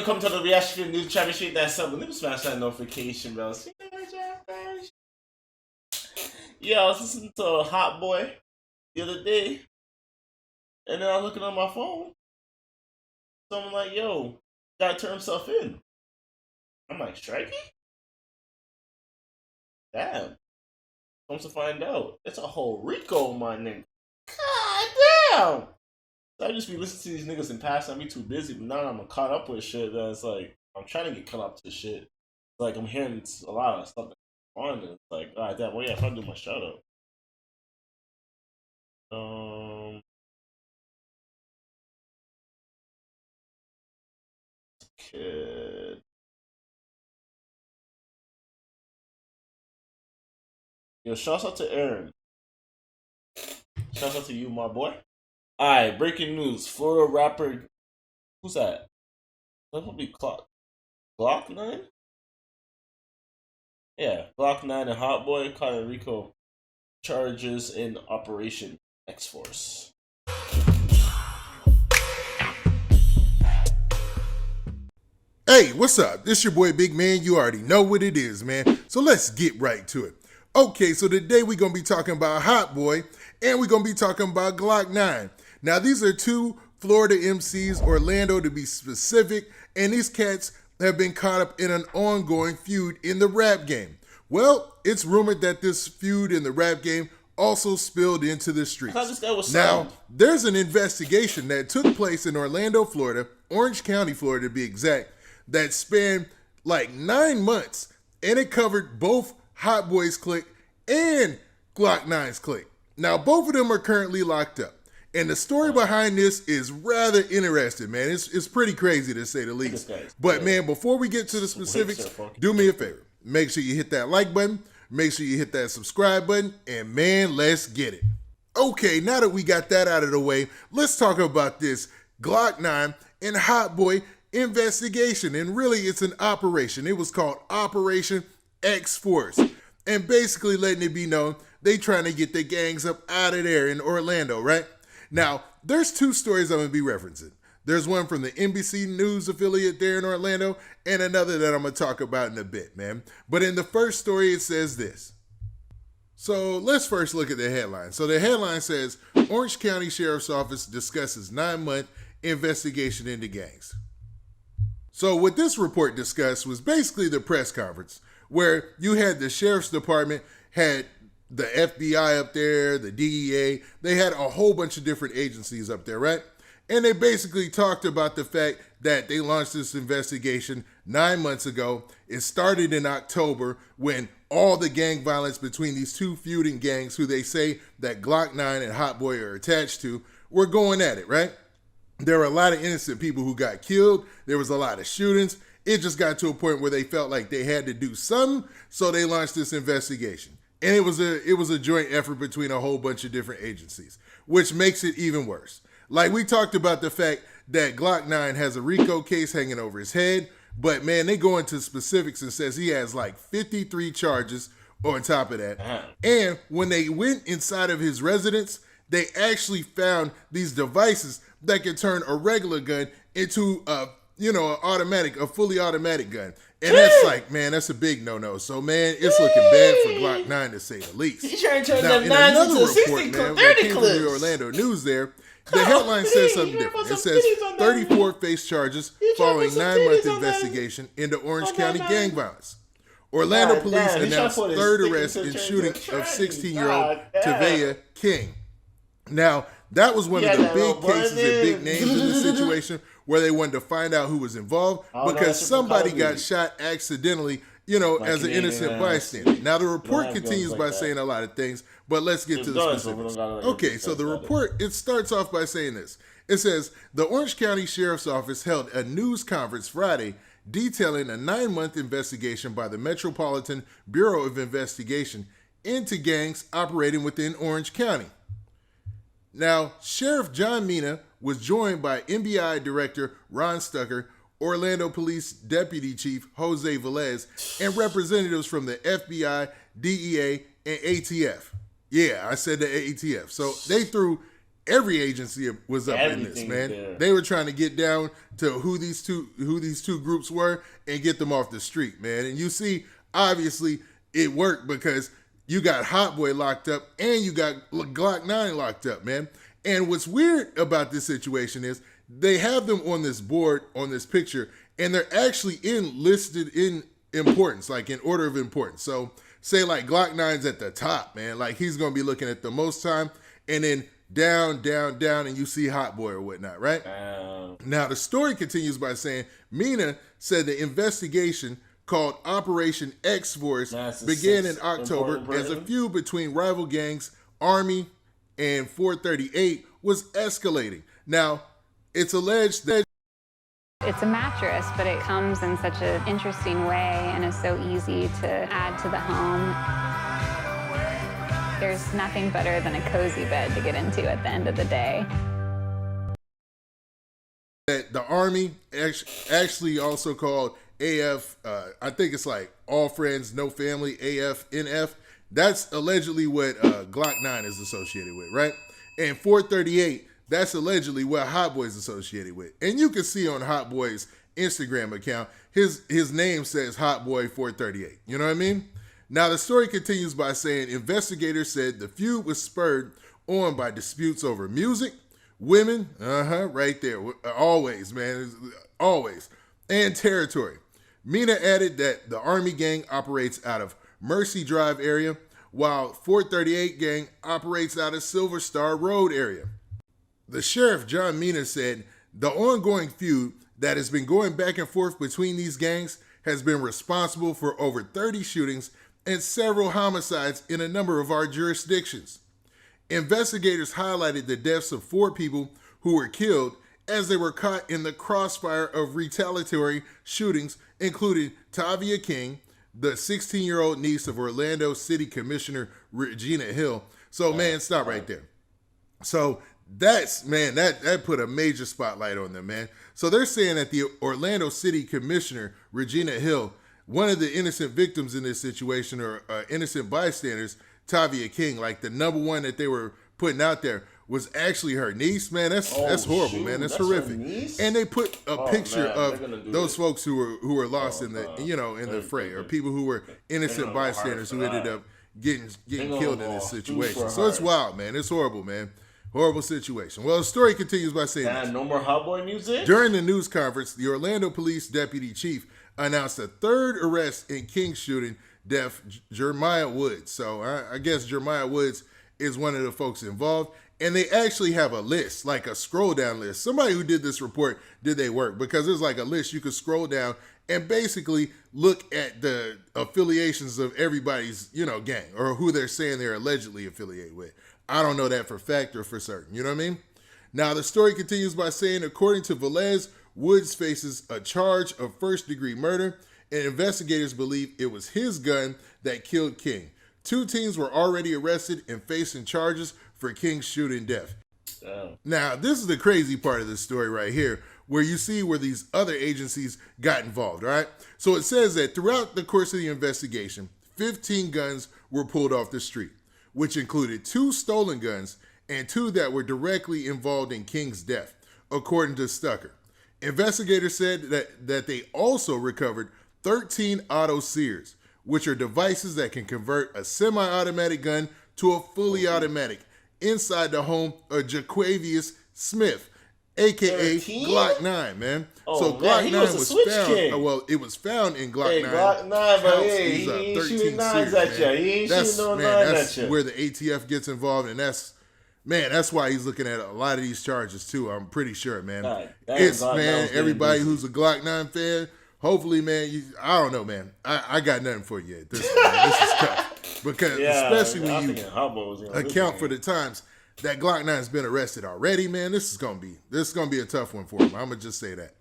you come to the reaction news chat. Make sure you hit that sub. Let me smash that notification bell. See you later, yeah, I was listening to Hotboii the other day, and then I was looking on my phone. Someone like, yo, gotta turn himself in. I'm like, Strikey? Damn. Comes to find out, it's a whole RICO, my nigga. God damn! So I just be listening to these niggas in past. I'd be too busy, but now I'm caught up with shit. That it's like, I'm trying to get caught up to shit. It's like, I'm hearing a lot of stuff on it. It's like, god damn, well, yeah, if I do my shout out. Kid. Yo, shouts out to Aaron. Shouts out to you, my boy. Alright, breaking news. Florida rapper. Who's that? That would be DWYANE? Yeah, DWYANE and Hotboii caught in RICO charges in Operation X-Force. Hey, what's up? This your boy Big Man. You already know what it is, man. So let's get right to it. Okay, so today we're going to be talking about Hotboii and we're going to be talking about Glock 9. Now, these are two Florida MCs, Orlando to be specific, and these cats have been caught up in an ongoing feud in the rap game. Well, it's rumored that this feud in the rap game also spilled into the streets. Now, there's an investigation that took place in Orlando, Florida, Orange County, Florida to be exact, that spanned like 9 months, and it covered both Hotboii's clique and Glock 9's clique. Now, both of them are currently locked up, and the story behind this is rather interesting, man. It's pretty crazy to say the least. But man, before we get to the specifics, do me a favor. Make sure you hit that like button, make sure you hit that subscribe button, and man, let's get it. Okay, now that we got that out of the way, let's talk about this Glock 9 and Hotboii investigation. And really, it's an operation. It was called Operation X-Force. And basically letting it be known, they trying to get the gangs up out of there in Orlando, right? Now, there's two stories I'm going to be referencing. There's one from the NBC News affiliate there in Orlando, and another that I'm going to talk about in a bit, man. But in the first story, it says this. So let's first look at the headline. So the headline says, Orange County Sheriff's Office discusses 9-month investigation into gangs. So what this report discussed was basically the press conference where you had the Sheriff's Department, had the FBI up there, the DEA, they had a whole bunch of different agencies up there, right? And they basically talked about the fact that they launched this investigation 9 months ago. It started in October when all the gang violence between these two feuding gangs, who they say that Glock 9 and Hotboii are attached to, were going at it, right? There were a lot of innocent people who got killed. There was a lot of shootings. It just got to a point where they felt like they had to do something, so they launched this investigation. And it was a joint effort between a whole bunch of different agencies, which makes it even worse. Like, we talked about the fact that Glock 9 has a RICO case hanging over his head, but man, they go into specifics and says he has like 53 charges on top of that. And when they went inside of his residence, they actually found these devices that can turn a regular gun into a fully automatic gun. And that's like, man, that's a big no-no. So, man, it's looking bad for Glock 9 to say the least. He's trying to turn Now, them in 9s another into report, 60 man, 30 that came from clips. the Orlando News there, the headline says something different. It says 34 face charges following 9-month investigation into Orange County gang violence. Orlando police announced third arrest in shooting of 16-year-old Tavia King. Now, that was one of the big cases and big names in the situation where they wanted to find out who was involved because somebody got shot accidentally, as an innocent bystander. Now, the report continues by saying a lot of things, but let's get to the specifics. Okay, so the report, it starts off by saying this. It says, the Orange County Sheriff's Office held a news conference Friday detailing a 9-month investigation by the Metropolitan Bureau of Investigation into gangs operating within Orange County. Now, Sheriff John Mina was joined by NBI Director Ron Stucker, Orlando Police Deputy Chief Jose Velez, and representatives from the FBI, DEA, and ATF. Yeah, I said the ATF. So they threw every agency was up in this, man. There. They were trying to get down to who these two groups were and get them off the street, man. And you see, obviously, it worked because you got Hotboii locked up and you got Glock 9 locked up, man. And what's weird about this situation is they have them on this board, on this picture, and they're actually listed in importance, like in order of importance. So say like Glock 9's at the top, man. Like he's going to be looking at the most time, and then down, and you see Hotboii or whatnot, right? Now the story continues by saying Mina said the investigation called Operation X-Force began in October as a feud between rival gangs, Army and 438 was escalating. Now, it's alleged that it's a mattress, but it comes in such an interesting way and is so easy to add to the home. There's nothing better than a cozy bed to get into at the end of the day. That the Army, actually also called AF, I think it's like All Friends, No Family, AFNF. That's allegedly what Glock 9 is associated with, right? And 438, that's allegedly what Hotboii is associated with. And you can see on Hotboii's Instagram account, his name says Hotboii 438. You know what I mean? Now, the story continues by saying investigators said the feud was spurred on by disputes over music, women, right there, always, man, always, and territory. Mina added that the Army gang operates out of Mercy Drive area, while 438 gang operates out of Silver Star Road area. The sheriff, John Mina, said the ongoing feud that has been going back and forth between these gangs has been responsible for over 30 shootings and several homicides in a number of our jurisdictions. Investigators highlighted the deaths of 4 people who were killed as they were caught in the crossfire of retaliatory shootings, including Tavia King, the 16-year-old niece of Orlando City Commissioner Regina Hill. So, man, stop right there. So that's, man, that put a major spotlight on them, man. So they're saying that the Orlando City Commissioner Regina Hill, one of the innocent victims in this situation, or innocent bystanders, Tavia King, like the number one that they were putting out there, was actually her niece. Man, that's horrible, man. That's horrific. And they put a picture of those folks who were lost in the in the fray, or people who were innocent bystanders who ended up getting killed in this situation. So it's wild, man. It's horrible, man. Horrible situation. Well, the story continues by saying this. No more Hotboii music? During the news conference, the Orlando Police Deputy Chief announced a 3rd arrest in King shooting death, Jeremiah Woods. So I guess Jeremiah Woods is one of the folks involved. And they actually have a list, like a scroll down list. Somebody who did this report did they work, because there's like a list you could scroll down and basically look at the affiliations of everybody's, gang, or who they're saying they're allegedly affiliated with. I don't know that for fact or for certain. You know what I mean? Now, the story continues by saying, according to Velez, Woods faces a charge of 1st-degree murder, and investigators believe it was his gun that killed King. 2 teens were already arrested and facing charges for King's shooting death. Now, this is the crazy part of the story right here, where you see where these other agencies got involved, all right? So it says that throughout the course of the investigation, 15 guns were pulled off the street, which included 2 stolen guns and 2 that were directly involved in King's death, according to Stucker. Investigators said that they also recovered 13 auto sears, which are devices that can convert a semi-automatic gun to a fully automatic, inside the home of Jaquavius Smith, a.k.a. 13? Glock 9, man. Oh, Glock 9 was found, king. well, it was found in Glock 9. Glock 9, but he ain't 13 shooting 9s at you. He ain't shooting no 9s that's at you. where the ATF gets involved, and that's why he's looking at a lot of these charges, too. I'm pretty sure, man. Everybody who's a Glock 9 fan, hopefully, man, I don't know, man. I got nothing for you at this point. This is tough. Because especially when you account for the times that Glock 9's been arrested already, man, this is gonna be a tough one for him. I'm gonna just say that.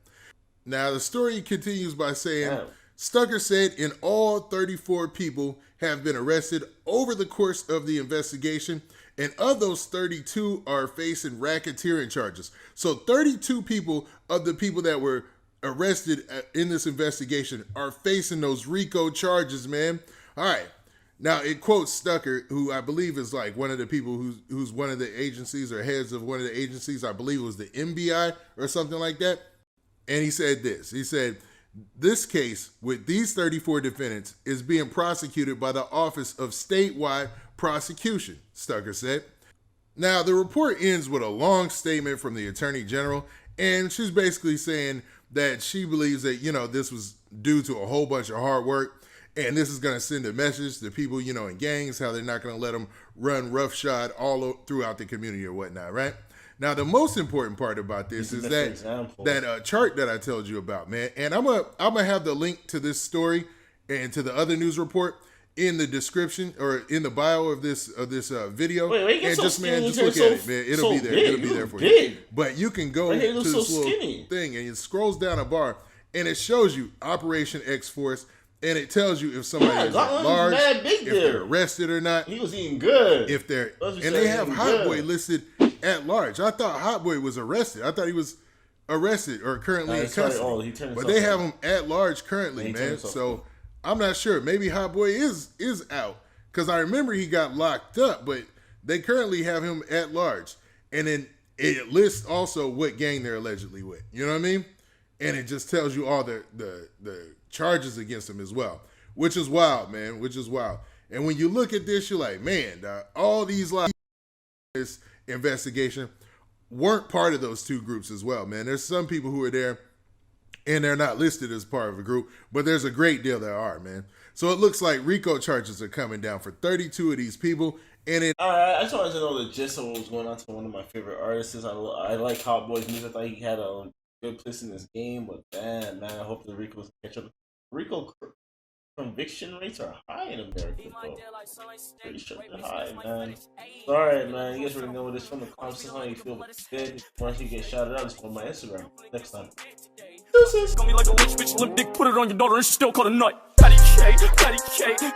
Now the story continues by saying Stucker said in all 34 people have been arrested over the course of the investigation, and of those 32 are facing racketeering charges. So 32 people of the people that were arrested in this investigation are facing those RICO charges, man. All right. Now it quotes Stucker, who I believe is like one of the people who's one of the agencies or heads of one of the agencies. I believe it was the MBI or something like that. And he said this. He said, this case with these 34 defendants is being prosecuted by the Office of Statewide Prosecution, Stucker said. Now, the report ends with a long statement from the Attorney General, and she's basically saying that she believes that, this was due to a whole bunch of hard work. And this is going to send a message to people, in gangs, how they're not going to let them run roughshod all throughout the community or whatnot, right? Now, the most important part about this is that chart that I told you about, man. And I'm gonna have the link to this story and to the other news report in the description or in the bio of this video. Wait, and so just skinny, just look at it, man. It'll be there. Big. It'll be there for big. you. But you can go to this little thing and it scrolls down a bar and it shows you Operation X Force. And it tells you if somebody is at large, if they're arrested or not. He was eating good. If they're and they have Hotboii listed at large. I thought Hotboii was arrested. I thought he was arrested or currently in custody. But they have him at large currently, man. So I'm not sure. Maybe Hotboii is out because I remember he got locked up, but they currently have him at large. And then it lists also what gang they're allegedly with. You know what I mean? And it just tells you all the charges against him as well, which is wild, man, which is wild. And when you look at this, you're like, man, all these this investigation weren't part of those two groups as well, man. There's some people who are there and they're not listed as part of a group, but there's a great deal that are, man. So it looks like RICO charges are coming down for 32 of these people. And I just wanted to know the gist of what was going on to one of my favorite artists. I like Hotboii's music. I thought he had a good place in this game, but damn, man, I hope the RICOs catch up. RICO conviction rates are high in America, though. Pretty sure they're high, man. Alright, man, you guys already know what it is from the comments. How you feel good. Once you get shouted out, just go on my Instagram. Next time. Got me like a rich bitch, limp dick, put it on your daughter and she still called a nut. Patty K,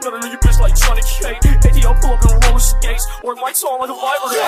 gotta know your bitch like Johnny K. ATL pull up in roller skates, or lights on like a library.